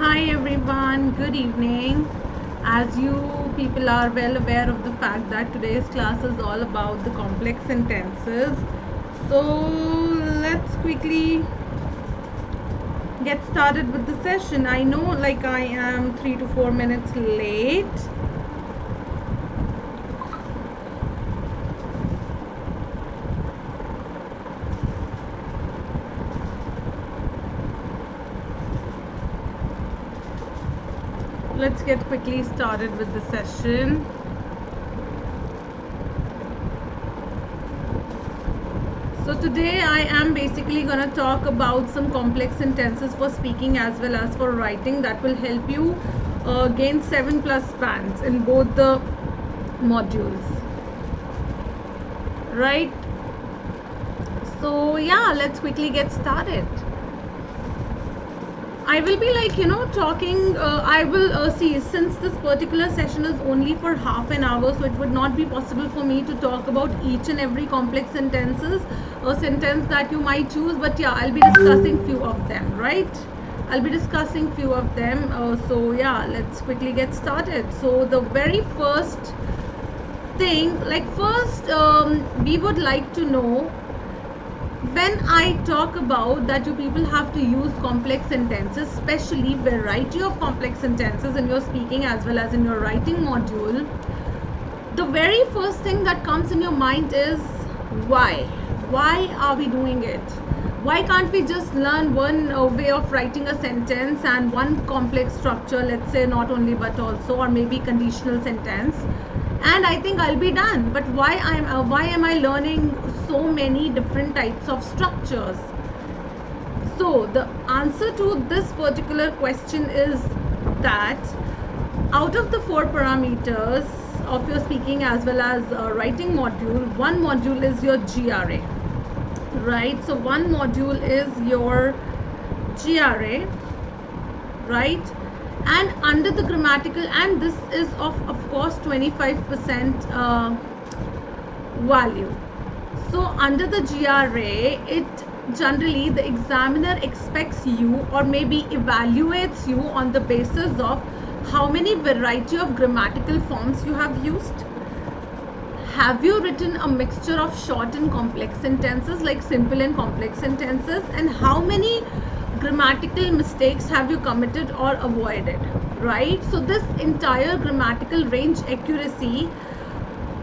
Hi everyone, good evening. As you people are well aware of the fact that today's class is all about the complex sentences. So let's quickly get started with the session. I know like I am 3 to 4 minutes late. Let's get quickly started with the session. So today I am basically going to talk about some complex sentences for speaking as well as for writing that will help you gain 7+ bands in both the modules. Right? So yeah, let's quickly get started. I will be talking, I will see, since this particular session is only for half an hour, so it would not be possible for me to talk about each and every complex sentences or sentence that you might choose, but yeah, I'll be discussing few of them, right? I'll be discussing few of them. So yeah, let's quickly get started. So the very first thing, we would like to know, when I talk about that you people have to use complex sentences, especially variety of complex sentences in your speaking as well as in your writing module, the very first thing that comes in your mind is why? Why are we doing it? Why can't we just learn one way of writing a sentence and one complex structure, let's say not only but also, or maybe conditional sentence, and I think I'll be done? But why am I learning so many different types of structures? So the answer to this particular question is that out of the 4 parameters of your speaking as well as writing module, one module is your GRA, right? So one module is your GRA, right? And under the grammatical, and this is of course 25% value. So under the GRA, it generally the examiner expects you or maybe evaluates you on the basis of how many variety of grammatical forms you have used. Have you written a mixture of short and complex sentences, like simple and complex sentences, and how many grammatical mistakes have you committed or avoided, right? So this entire grammatical range accuracy,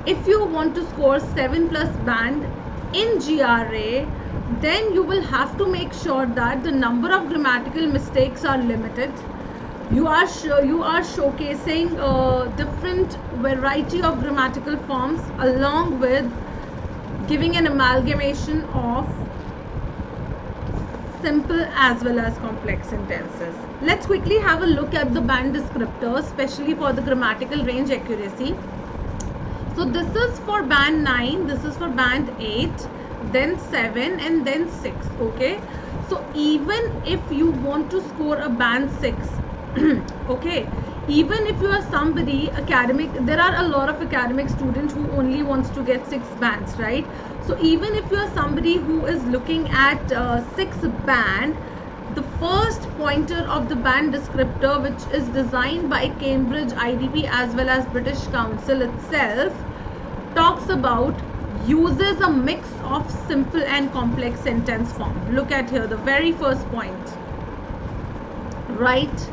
if you want to score 7+ band in GRA, then you will have to make sure that the number of grammatical mistakes are limited. You are showcasing different variety of grammatical forms along with giving an amalgamation of simple as well as complex sentences. Let's quickly have a look at the band descriptors, especially for the grammatical range accuracy. So this is for band 9, this is for band 8, then 7 and then 6. Okay, so even if you want to score a band 6, okay, even if you are somebody academic, there are a lot of academic students who only wants to get 6 bands, right? So even if you are somebody who is looking at 6 band, the first pointer of the band descriptor, which is designed by Cambridge IDP as well as British Council itself, talks about uses a mix of simple and complex sentence form. Look at here, the very first point, right?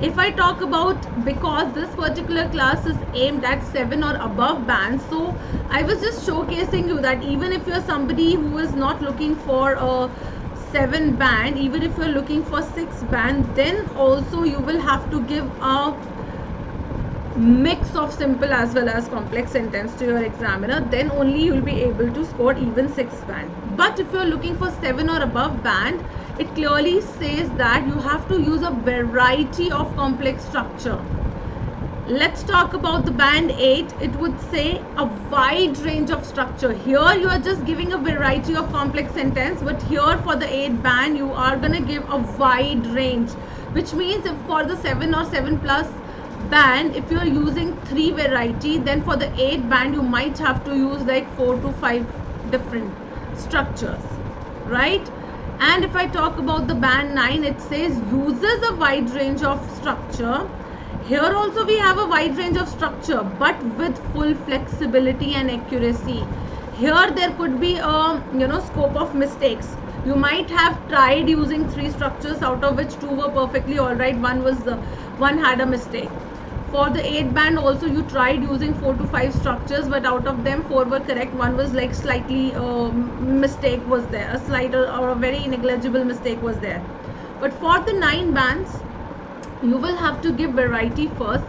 If I talk about, because this particular class is aimed at 7 or above bands, so I was just showcasing you that even if you're somebody who is not looking for a 7 band, even if you're looking for 6 band, then also you will have to give a mix of simple as well as complex sentence to your examiner, then only you'll be able to score even 6 band. But if you're looking for 7 or above band, it clearly says that you have to use a variety of complex structure. Let's talk about the band 8. It would say a wide range of structure. Here you are just giving a variety of complex sentence, but here for the 8 band you are gonna give a wide range, which means if for the 7 or 7+ band, if you are using 3 variety, then for the 8 band you might have to use like 4 to 5 different structures, right? And if I talk about the band 9, it says uses a wide range of structure. Here also we have a wide range of structure, but with full flexibility and accuracy. Here there could be a scope of mistakes. You might have tried using 3 structures, out of which 2 were perfectly alright. One had a mistake. For the 8 band also you tried using 4 to 5 structures, but out of them 4 were correct. One was like slightly mistake was there, a slight or a very negligible mistake was there. But for the 9 bands, you will have to give variety first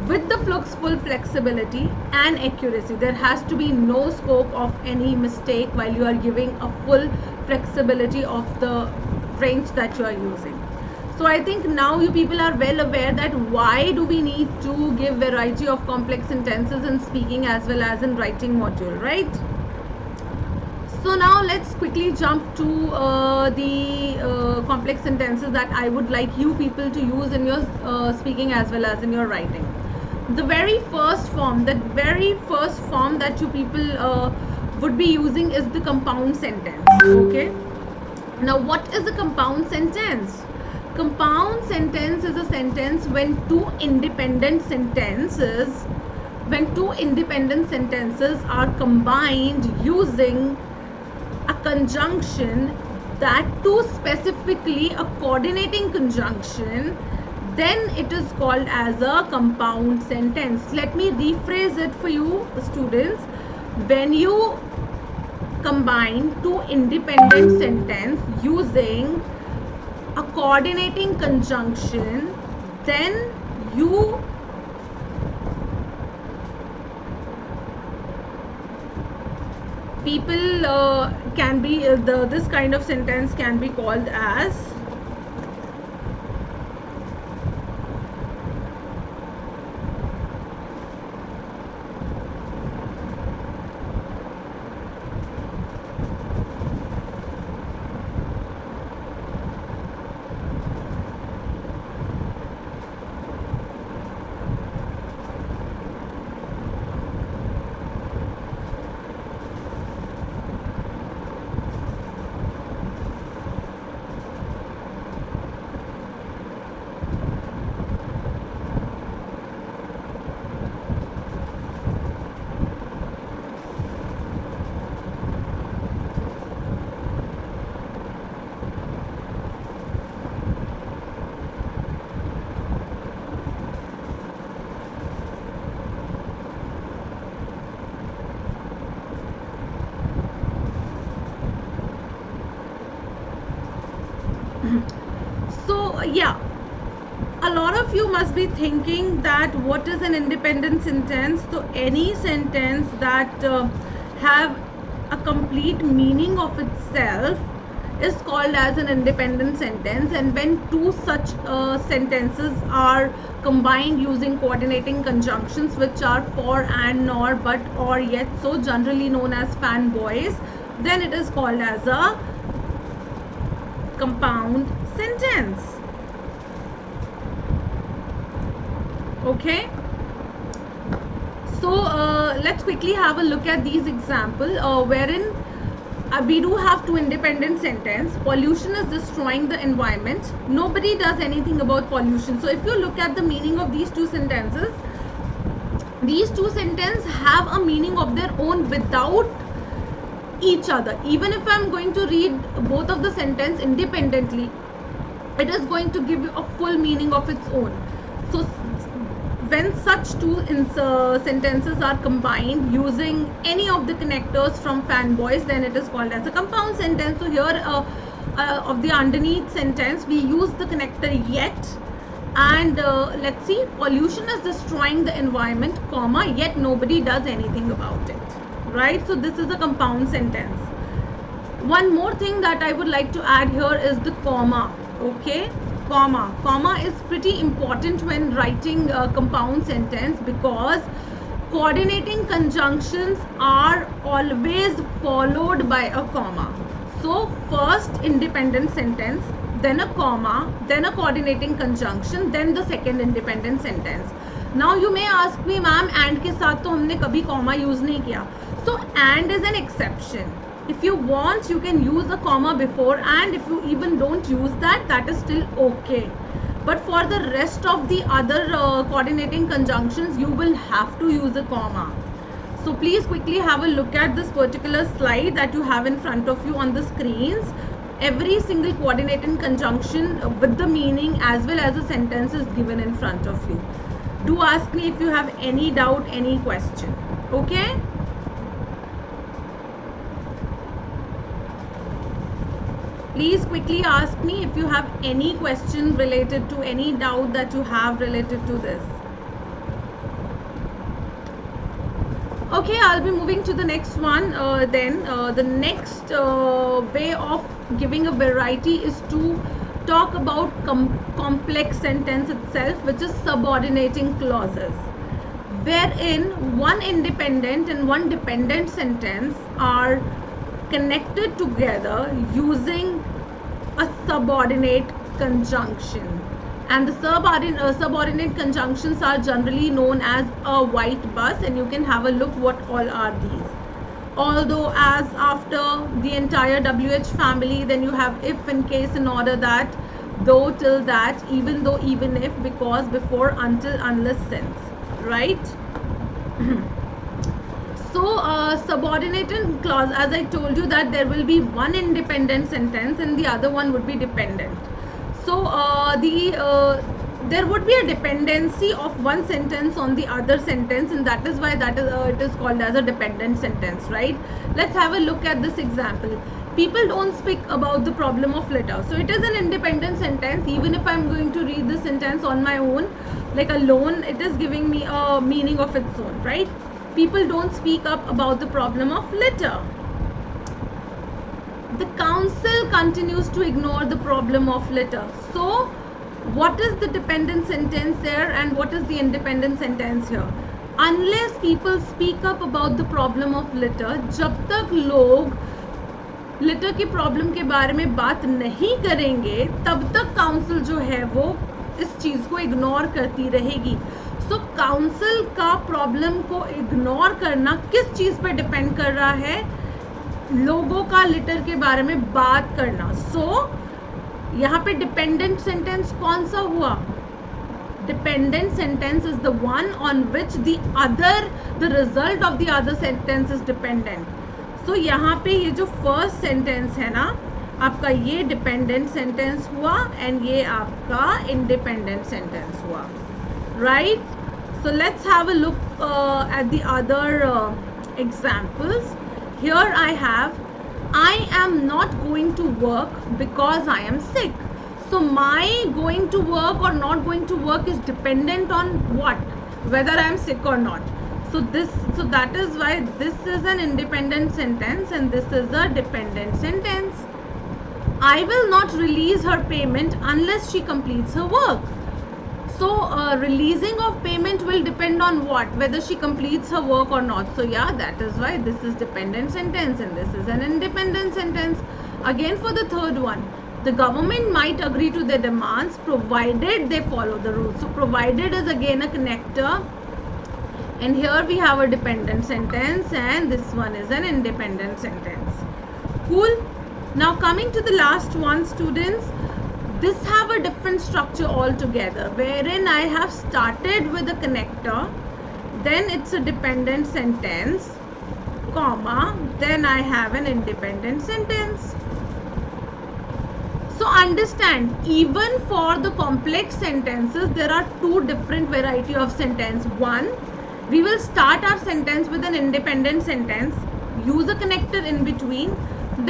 with the full flexibility and accuracy. There has to be no scope of any mistake while you are giving a full flexibility of the range that you are using. So I think now you people are well aware that why do we need to give variety of complex sentences in speaking as well as in writing module, right? So now let's quickly jump to the complex sentences that I would like you people to use in your speaking as well as in your writing. The very first form that you people would be using is the compound sentence. Okay. Now what is a compound sentence? Compound sentence is a sentence when two independent sentences are combined using a conjunction, that too specifically a coordinating conjunction, then it is called as a compound sentence. Let me rephrase it for you students. When you combine two independent sentences using a coordinating conjunction, then you people can be this kind of sentence can be called as so yeah, a lot of you must be thinking that what is an independent sentence. So any sentence that have a complete meaning of itself is called as an independent sentence. And when two such sentences are combined using coordinating conjunctions, which are for, and, nor, but, or, yet, so, generally known as fanboys, then it is called as a compound sentence. Okay, so let's quickly have a look at these examples wherein we do have two independent sentences. Pollution is destroying the environment. Nobody does anything about pollution. So if you look at the meaning of these two sentences have a meaning of their own without each other. Even if I'm going to read both of the sentence independently, it is going to give you a full meaning of its own. So when such two sentences are combined using any of the connectors from fanboys, then it is called as a compound sentence. So here of the underneath sentence we use the connector yet, and let's see, pollution is destroying the environment, comma, yet nobody does anything about it, right? So this is a compound sentence. One more thing that I would like to add here is the comma. Okay, comma is pretty important when writing a compound sentence, because coordinating conjunctions are always followed by a comma. So first independent sentence, then a comma, then a coordinating conjunction, then the second independent sentence. Now you may ask me, ma'am, and के साथ तो हमने कभी comma use नहीं किया. So and is an exception. If you want, you can use a comma before, and if you even don't use that, that is still okay. But for the rest of the other coordinating conjunctions, you will have to use a comma. So please quickly have a look at this particular slide that you have in front of you on the screens. Every single coordinating conjunction with the meaning as well as a sentence is given in front of you. Do ask me if you have any doubt, any question. Okay? Please quickly ask me if you have any question related to any doubt that you have related to this. Okay, I'll be moving to the next one. The next way of giving a variety is to talk about complex sentence itself, which is subordinating clauses, wherein one independent and one dependent sentence are connected together using a subordinate conjunction. And the subordinate conjunctions are generally known as a white bus, and you can have a look what all are these. Although as after the entire WH family, then you have if, in case, in order that, though, till, that, even though, even if, because, before, until, unless, since, right? So subordinated clause, as I told you, that there will be one independent sentence and the other one would be dependent. So there would be a dependency of one sentence on the other sentence, and that is why it is called as a dependent sentence, right? Let's have a look at this example. People don't speak about the problem of litter. So it is an independent sentence. Even if I'm going to read this sentence on my own, like alone, it is giving me a meaning of its own, right? People don't speak up about the problem of litter. The council continues to ignore the problem of litter. So what is the dependent sentence there and what is the independent sentence here? Unless people speak up about the problem of litter, जब तक लोग litre की problem के बारे में बात नहीं करेंगे, तब तक काउंसिल जो है वो इस चीज़ को इग्नोर करती रहेगी. सो काउंसिल का प्रॉब्लम को इग्नोर करना किस चीज़ पे डिपेंड कर रहा है? लोगों का लिटर के बारे में बात करना. सो यहाँ पे डिपेंडेंट सेंटेंस कौन सा हुआ? Dependent sentence is the one on which the result of the other sentence is dependent. So यहाँ पे ये जो फर्स्ट सेंटेंस है ना आपका, ये डिपेंडेंट सेंटेंस हुआ एंड ये आपका इंडिपेंडेंट सेंटेंस हुआ, right? So let's have a look at the other examples. Here I have, I am not going to work because I am sick. So my going to work or not going to work is dependent on what? Whether I am sick or not. So that is why this is an independent sentence and this is a dependent sentence. I will not release her payment unless she completes her work. So releasing of payment will depend on what? Whether she completes her work or not. So yeah, that is why this is dependent sentence and this is an independent sentence. Again, for the third one, the government might agree to their demands provided they follow the rules. So provided is again a connector, and here we have a dependent sentence and this one is an independent sentence. Cool. Now coming to the last one, students, this have a different structure altogether, wherein I have started with a connector, then it's a dependent sentence, comma, then I have an independent sentence. So understand, even for the complex sentences, there are two different variety of sentence. One, we will start our sentence with an independent sentence, use a connector in between,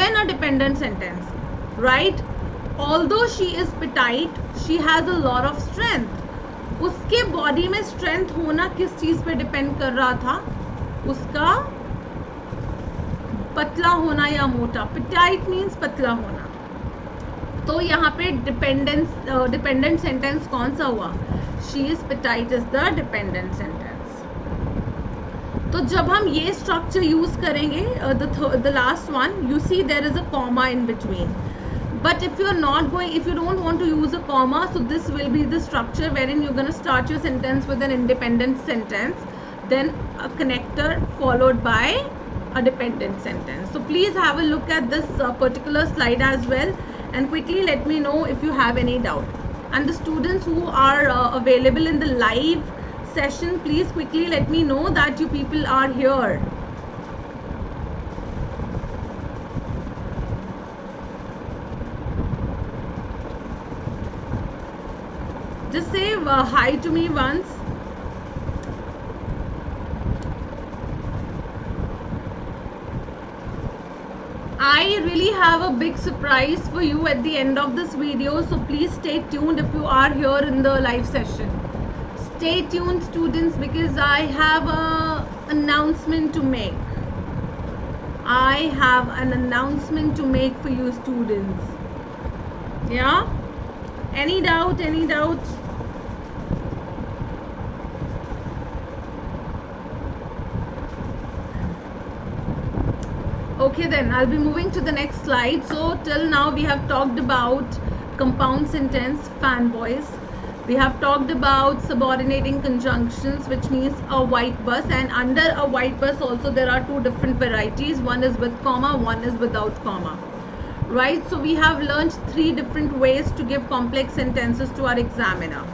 then a dependent sentence, right? Although she is petite, she has a lot of strength. उसके body में strength होना किस चीज पे depend कर रहा था? उसका पतला होना या मोटा. पेटाइट मीन्स पतला होना. तो यहाँ पे डिपेंडेंट सेंटेंस कौन सा हुआ? She is petite is the dependent sentence. तो जब हम ये स्ट्रक्चर यूज करेंगे, the last one, you see there is a comma in between. But if you don't want to use a comma, so this will be the structure wherein you're going to start your sentence with an independent sentence, then a connector followed by a dependent sentence. So please have a look at this particular slide as well, and quickly let me know if you have any doubt. And the students who are available in the live session, please quickly let me know that you people are here. Just say hi to me once. I really have a big surprise for you at the end of this video, so please stay tuned if you are here in the live session. Stay tuned, students, because I have an announcement to make. I have an announcement to make for you students. Yeah? Any doubt? Any doubt? Okay, then I'll be moving to the next slide. So till now we have talked about compound sentence, fanboys. We have talked about subordinating conjunctions, which means a white bus, and under a white bus also there are two different varieties. One is with comma, one is without comma. Right? So we have learned 3 different ways to give complex sentences to our examiner.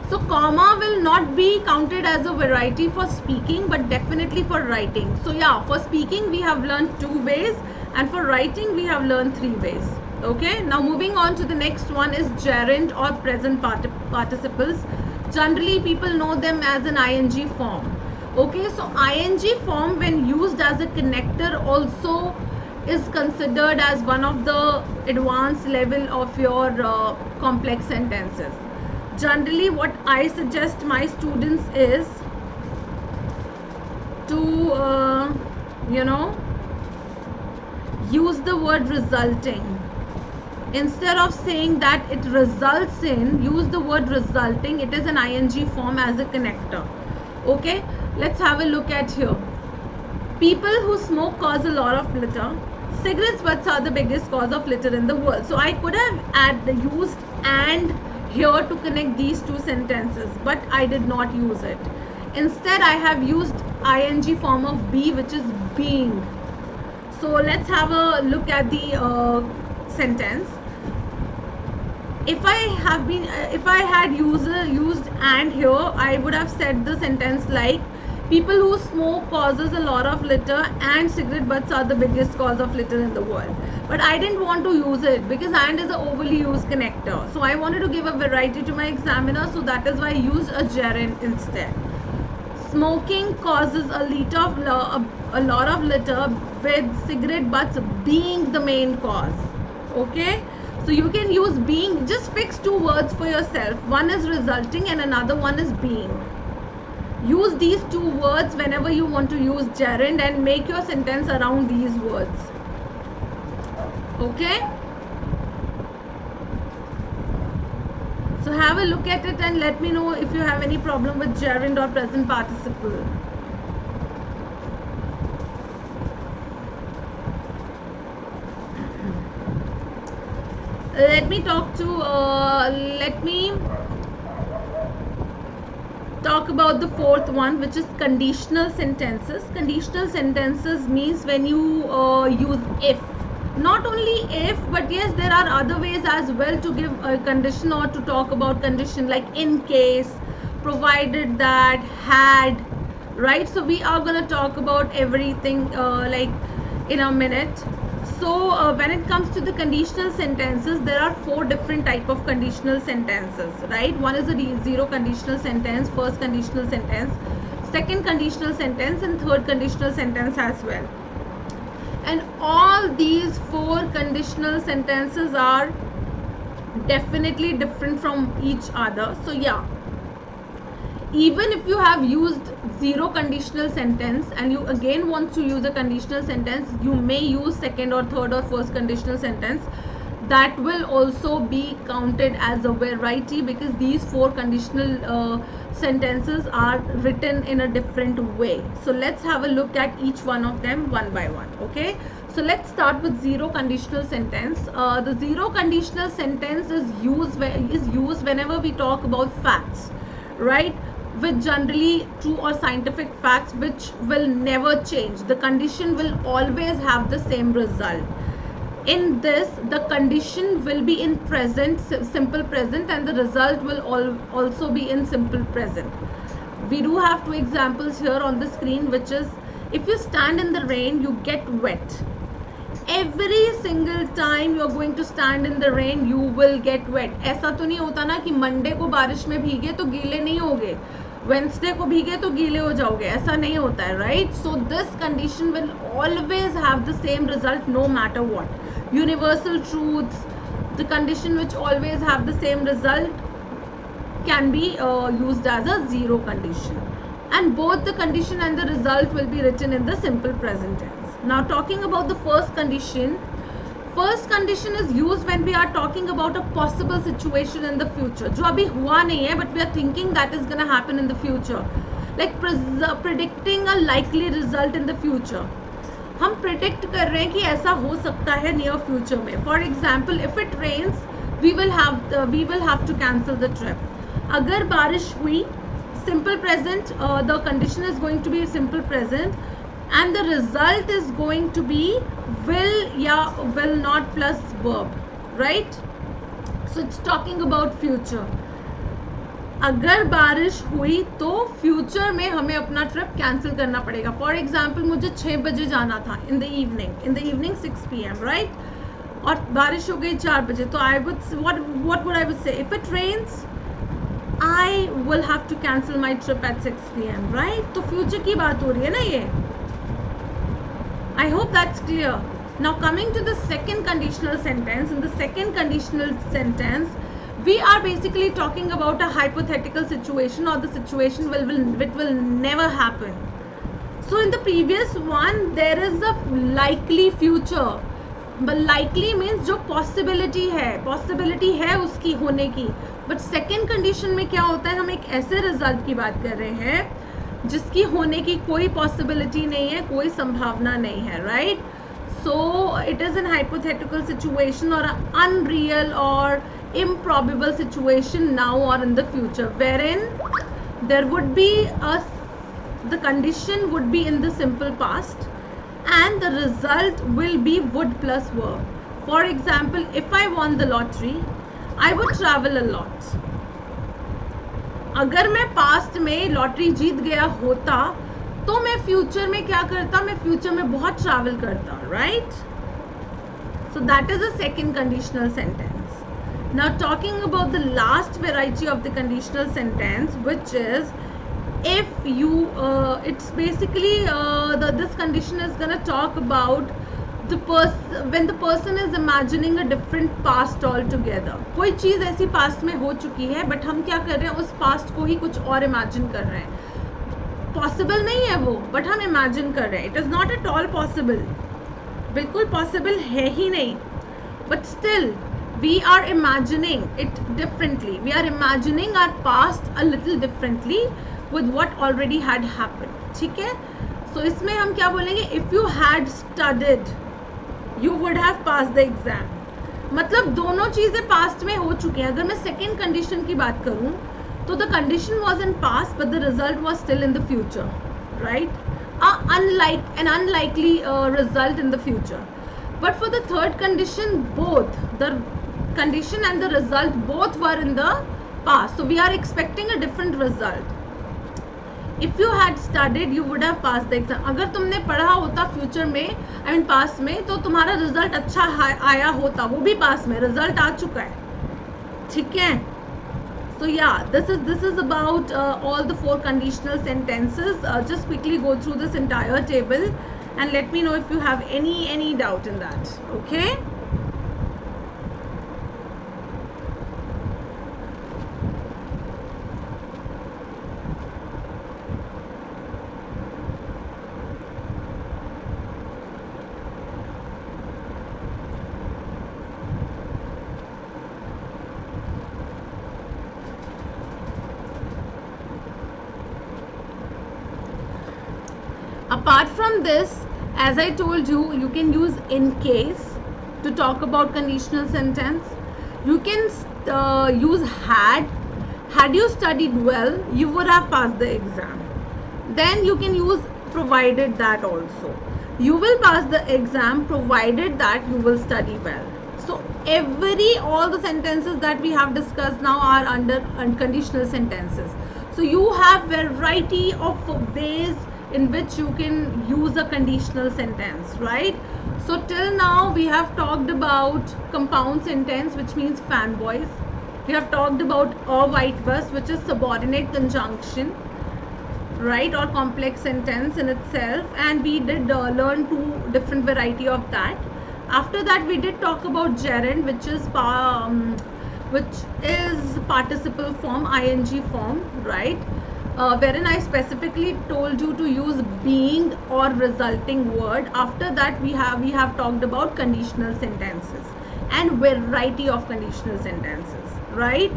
So comma will not be counted as a variety for speaking, but definitely for writing. So yeah, for speaking we have learned 2 ways, and for writing we have learned 3 ways. Okay, now moving on to the next one is gerund or present participles. Generally people know them as an ing form. Okay, so ing form when used as a connector also is considered as one of the advanced level of your complex sentences. Generally what I suggest my students is to use the word resulting. Instead of saying that it results in, use the word resulting. It is an ing form as a connector. Okay, let's have a look at here. People who smoke cause a lot of litter. Cigarette butts are the biggest cause of litter in the world. So I could have used and here to connect these 2 sentences, but I did not use it. Instead I have used ing form of be, which is being. So let's have a look at the sentence. If I had used and here, I would have said the sentence like, people who smoke causes a lot of litter and cigarette butts are the biggest cause of litter in the world. But I didn't want to use it because and is an overly used connector. So I wanted to give a variety to my examiner, so that is why I used a gerund instead. Smoking causes a lot of litter, with cigarette butts being the main cause. Okay, so you can use being. Just fix 2 words for yourself. One is resulting and another one is being. Use these 2 words whenever you want to use gerund and make your sentence around these words. Okay, so have a look at it and let me know if you have any problem with gerund or present participle. Let me talk about the 4th one, which is conditional sentences. Conditional sentences means when you use if. Not only if, but yes, there are other ways as well to give a condition or to talk about condition, like in case, provided that, had, right? So we are going to talk about everything like in a minute. So when it comes to the conditional sentences, there are 4 different type of conditional sentences, right? One is a 0 conditional sentence, first conditional sentence, second conditional sentence, and third conditional sentence as well. And all these 4 conditional sentences are definitely different from each other. So yeah, even if you have used 0 conditional sentence and you again want to use a conditional sentence, you may use second or third or first conditional sentence. That will also be counted as a variety, because these 4 conditional sentences are written in a different way. So let's have a look at each one of them one by one. Okay, so let's start with 0 conditional sentence. The 0 conditional sentence is used whenever we talk about facts, right? with generally true or scientific facts which will never change. The condition will always have the same result. In this, the condition will be in present, simple present, and the result will also be in simple present. We do have two examples here on the screen, which is, if you stand in the rain, you get wet. Every single time you are going to stand in the rain, you will get wet. ऐसा तो नहीं होता ना कि Monday को बारिश में भीगे तो गीले नहीं होगे, वेंसडे को भीगे तो गीले हो जाओगे, ऐसा नहीं होता है, right? So this condition will always have the same result no matter what. Universal truths, the condition which always have the same result can be used as a zero condition, and both the condition and the result will be written in the simple present tense. Now talking about the first condition is used when we are talking about a possible situation in the future, जो अभी हुआ नहीं है but we are thinking that is gonna happen in the future, like predicting a likely result in the future. हम predict कर रहे हैं कि ऐसा हो सकता है नियर फ्यूचर में. For example, if it rains we will have to cancel the trip. अगर बारिश हुई, simple present, the condition is going to be simple present and the result is going to be will या will not plus verb, right? So it's talking about future. अगर बारिश हुई तो future में हमें अपना ट्रिप कैंसिल करना पड़ेगा. फॉर एग्जाम्पल, मुझे 6 बजे जाना था in the evening 6 PM, right? और बारिश हो गई 4 बजे, तो I would what would I would say, if it rains I will have to cancel my trip at 6 PM, right? तो फ्यूचर की बात हो रही है ना ये. I hope that's clear. Now coming to the second conditional sentence. In the second conditional sentence, we are basically talking about a hypothetical situation, or the situation which will never happen. So in the previous one there is a likely future, but likely means जो possibility है उसकी होने की. But second condition में क्या होता है, हम एक ऐसे result की बात कर रहे हैं जिसकी होने की कोई possibility नहीं है, कोई संभावना नहीं है, right? So it is an hypothetical situation or an unreal or improbable situation now or in the future, wherein there would be the condition would be in the simple past and the result will be would plus verb. For example, if I won the lottery, I would travel a lot. अगर मैं past में lottery जीत गया होता तो मैं future में क्या करता, मैं फ्यूचर में बहुत ट्रैवल करता, right? So that is a second conditional sentence. Now talking about the last variety of the conditional sentence, which is if you it's basically this condition is going to talk about the when the person is imagining a different past altogether. कोई चीज़ ऐसी past में हो चुकी है but हम क्या कर रहे हैं, उस पास्ट को ही कुछ और इमेजिन कर रहे हैं. पॉसिबल नहीं है वो, बट हम इमेजिन कर रहे हैं. It is not at all possible, बिल्कुल पॉसिबल है ही नहीं, but still we are imagining it differently. We are imagining our past a little differently with what already had happened. ठीक है? So इसमें हम क्या बोलेंगे, if you had studied you would have passed the exam. मतलब दोनों चीज़ें past में हो चुकी हैं. अगर मैं सेकेंड कंडीशन की बात करूँ तो the condition was in past but the result was still in the future, right? An unlikely result in the future. But for the third condition, both the condition and the result both were in the past, so we are expecting a different result. If you had studied you would have passed the exam. अगर तुमने पढ़ा होता future में, I mean past में, तो तुम्हारा result अच्छा आया होता. वो भी पास्ट में रिजल्ट आ चुका है, ठीक है? So yeah, this is about all the 4 conditional sentences. Just quickly go through this entire table and let me know if you have any doubt in that. Okay? Apart from this, as I told you, you can use in case to talk about conditional sentence. You can use had Had you studied well, you would have passed the exam. Then you can use provided that also. You will pass the exam provided that you will study well. So all the sentences that we have discussed now are under unconditional sentences. So you have variety of ways in which you can use a conditional sentence, right? So till now we have talked about compound sentence, which means fanboys. We have talked about a white bus, which is subordinate conjunction, right, or complex sentence in itself, and we did learn two different variety of that. After that we did talk about gerund, which is participle form, ing form, right, wherein I specifically told you to use being or resulting word. After that we have talked about conditional sentences and variety of conditional sentences, right?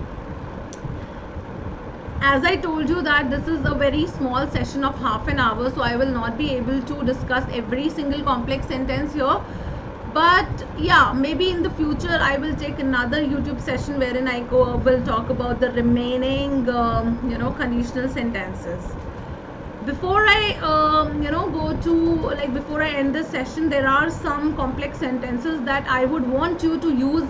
As I told you that this is a very small session of half an hour, so I will not be able to discuss every single complex sentence here. But yeah, maybe in the future I will take another YouTube session wherein I will talk about the remaining conditional sentences. Before I before I end this session, there are some complex sentences that I would want you to use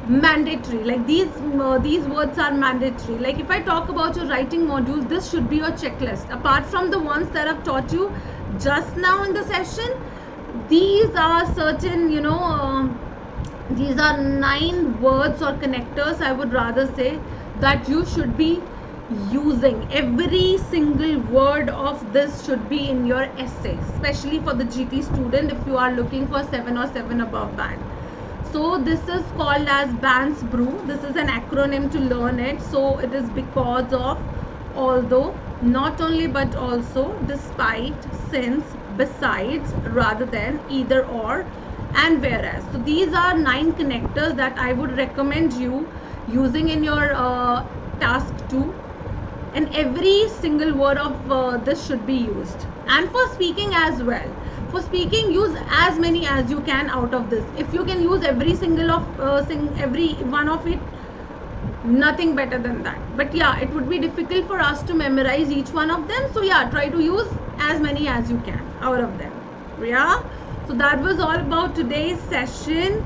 mandatory. Like these words are mandatory. Like if I talk about your writing module, this should be your checklist. Apart from the ones that I've taught you just now in the session, these are certain, these are 9 words or connectors, I would rather say, that you should be using. Every single word of this should be in your essay, especially for the GT student if you are looking for 7 or 7 above band. So this is called as BANS brew. This is an acronym to learn it. So it is because of, although, not only but also, despite, since, besides, rather than, either or, and whereas. So these are 9 connectors that I would recommend you using in your task 2, and every single word of this should be used. And for speaking as well, for speaking, use as many as you can out of this. If you can use every single of every one of it, nothing better than that. But yeah, it would be difficult for us to memorize each one of them. So yeah, try to use as many as you can out of them. Yeah, so that was all about today's session.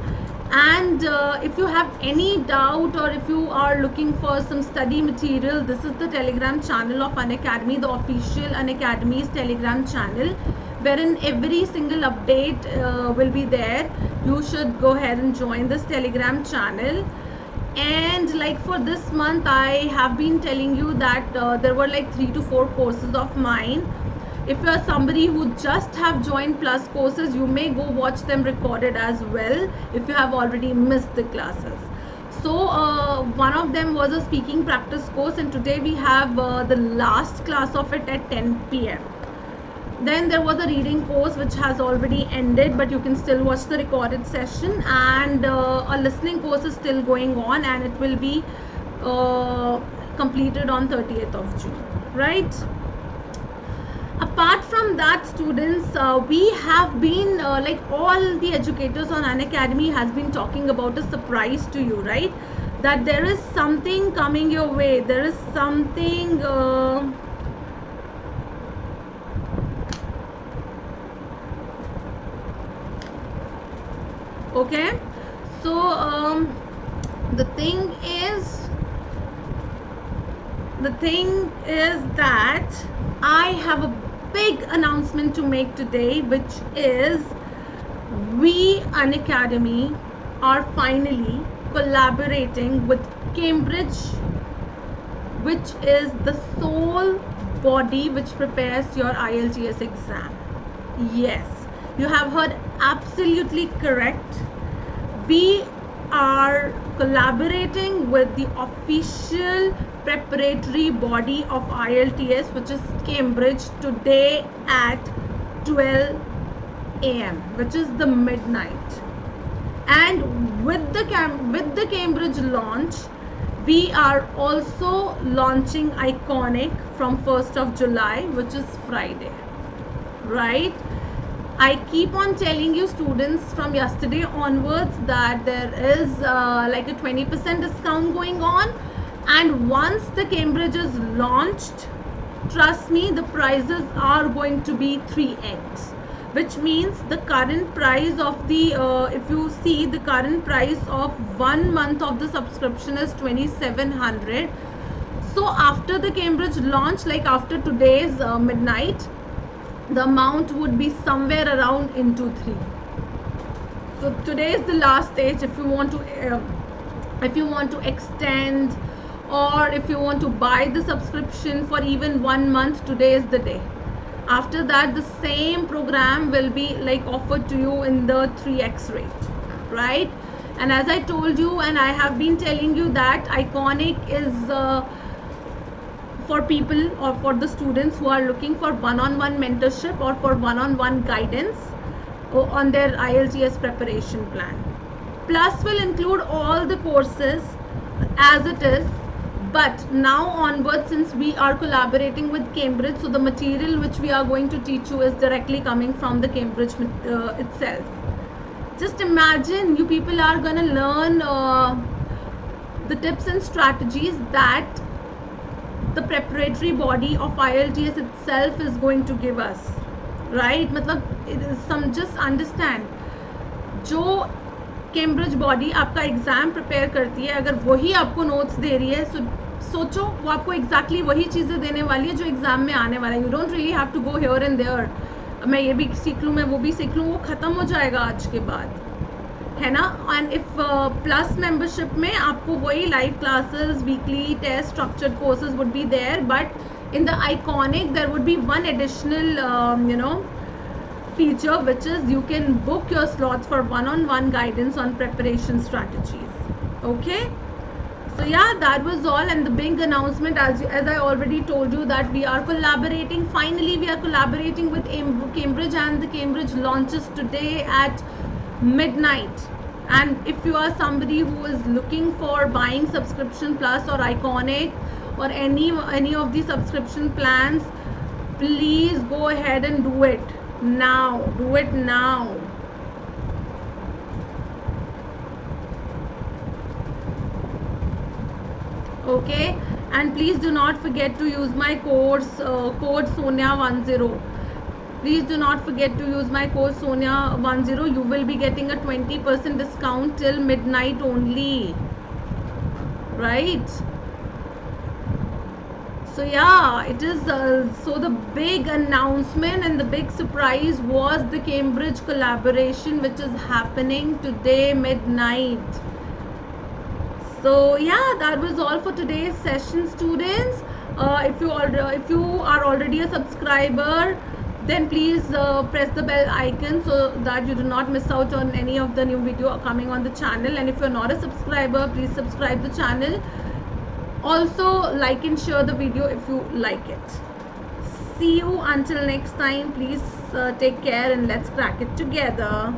And if you have any doubt, or if you are looking for some study material, this is the Telegram channel of Unacademy, the official Unacademy's Telegram channel, wherein every single update will be there. You should go ahead and join this Telegram channel. And like for this month, I have been telling you that there were like 3 to 4 courses of mine. If you are somebody who just have joined plus courses, you may go watch them recorded as well if you have already missed the classes. So one of them was a speaking practice course, and today we have the last class of it at 10 p.m. Then there was a reading course which has already ended, but you can still watch the recorded session. And a listening course is still going on, and it will be completed on 30th of June, right? Apart from that, students, we have been like all the educators on Unacademy has been talking about a surprise to you, right? That there is something coming your way. There is something okay. So the thing is that I have a big announcement to make today, which is we Unacademy are finally collaborating with Cambridge, which is the sole body which prepares your IELTS exam. Yes, you have heard absolutely correct. We are collaborating with the official preparatory body of IELTS, which is Cambridge, today at 12 a.m., which is the midnight. And with the Cambridge launch, we are also launching Iconic from 1st of July, which is Friday, right? I keep on telling you, students, from yesterday onwards that there is like a 20% discount going on. And once the Cambridge is launched, trust me, the prices are going to be 3x, which means the current price of the if you see, the current price of 1 month of the subscription is 2700. So after the Cambridge launch, like after today's midnight, the amount would be somewhere around into 3. So today is the last stage. If you want to extend, or if you want to buy the subscription for even 1 month, today is the day. After that, the same program will be like offered to you in the 3x rate, right? And as I told you, and I have been telling you, that Iconic is for people or for the students who are looking for one-on-one mentorship or for one-on-one guidance on their IELTS preparation plan. Plus will include all the courses as it is, but now onwards, since we are collaborating with Cambridge, so the material which we are going to teach you is directly coming from the Cambridge itself. Just imagine, you people are gonna learn the tips and strategies that the preparatory body of IELTS itself is going to give us, right? मतलब some just understand, जो Cambridge body आपका exam prepare करती है, अगर वही आपको notes दे रही है, सोचो वो आपको एग्जैक्टली वही चीज़ें देने वाली है जो एग्ज़ाम में आने वाला है. You don't really have to go here and there, मैं ये भी सीख लूँ, मैं वो भी सीख लूँ, वो ख़त्म हो जाएगा आज के बाद, है ना. एंड इफ प्लस मेंबरशिप में आपको वही live classes, weekly test, structured courses would be there, but in the iconic there would be one additional feature, which is you can book your slots for one-on-one guidance on preparation strategies. Okay, so yeah, that was all. And the big announcement, as I already told you, that we are collaborating, finally we are collaborating with Cambridge, and the Cambridge launches today at midnight. And if you are somebody who is looking for buying subscription plus or Iconic or any of the subscription plans, please go ahead and do it now. Do it now. Okay, and please do not forget to use my code SONIA10. Please do not forget to use my code SONIA10. You will be getting a 20% discount till midnight only, right? So yeah, it is so the big announcement and the big surprise was the Cambridge collaboration, which is happening today midnight. So yeah, that was all for today's session, students. If you are already a subscriber, then please press the bell icon so that you do not miss out on any of the new video coming on the channel. And if you're not a subscriber, please subscribe the channel. Also like and share the video if you like it. See you until next time. Please take care and let's crack it together.